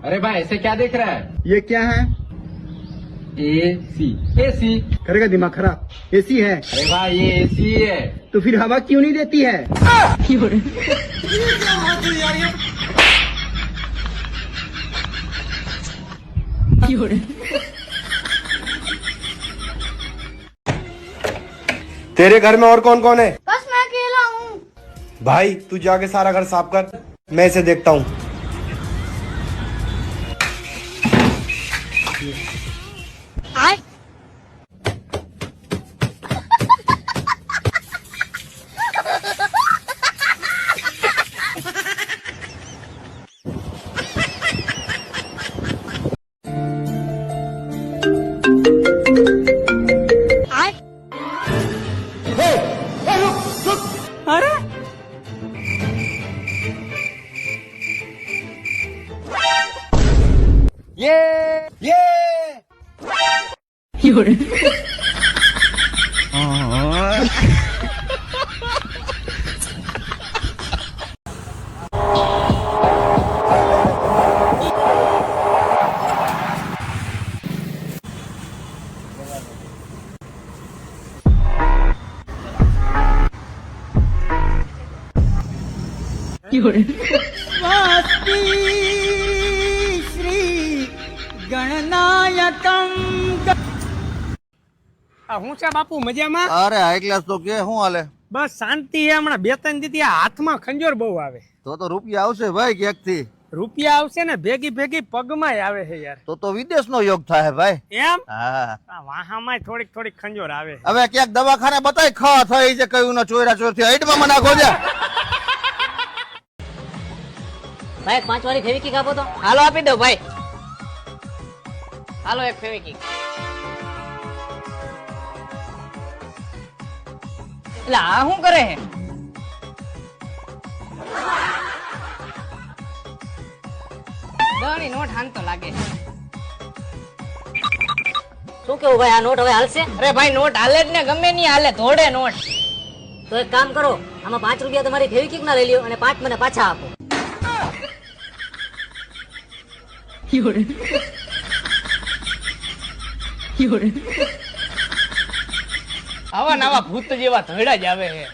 अरे भाई ऐसे क्या देख रहा है? ये क्या है? एसी। एसी करेगा दिमाग खराब। एसी है। अरे भाई ये एसी है। तो फिर हवा क्यों नहीं देती है? तेरे घर में और कौन कौन है? बस मैं अकेला हूँ। भाई तू जाके सारा घर साफ कर, मैं इसे देखता हूँ। अरे ये શ્રી ગણનાયકમ હું છે બાપુ મજામાં? અરે હાઈ ક્લાસ તો કે શું હાલે? બસ શાંતિ હે. હમણાં બે ત્રણ દીધી આ હાથમાં ખંજોર બહુ આવે. તો રૂપિયા આવશે ભાઈ ક્યાંક થી. રૂપિયા આવશે ને ભેગી ભેગી પગમાં આવે છે યાર. તો વિદેશ નો યોગ થાય ભાઈ. એમ હા વાહામાં થોડીક થોડીક ખંજોર આવે. હવે ક્યાંક દવાખાને બતાય ખ થઈ છે કયું ના ચોરા ચોર થી હાઈટમાં મને નાખો છે. ભાઈ 5 વાળી ફેવિકિક આપો તો. હાલો આપી દો ભાઈ. હાલો એક ફેવિકિક. એટલે આ શું કરે હે? દણી નોટ હાનતો લાગે. શું કેવું ભાઈ, આ નોટ હવે હાલશે? અરે ભાઈ નોટ હાલે જ ને, ગમે નહીં હાલે, ધોડે નોટ. તો એક કામ કરો, આમાં 5 રૂપિયા તમારી ફેવિકિક ના લઈ લ્યો અને 5 મને પાછા આપો. આવા નવા ભૂત જેવા ધોડા જ આવે છે.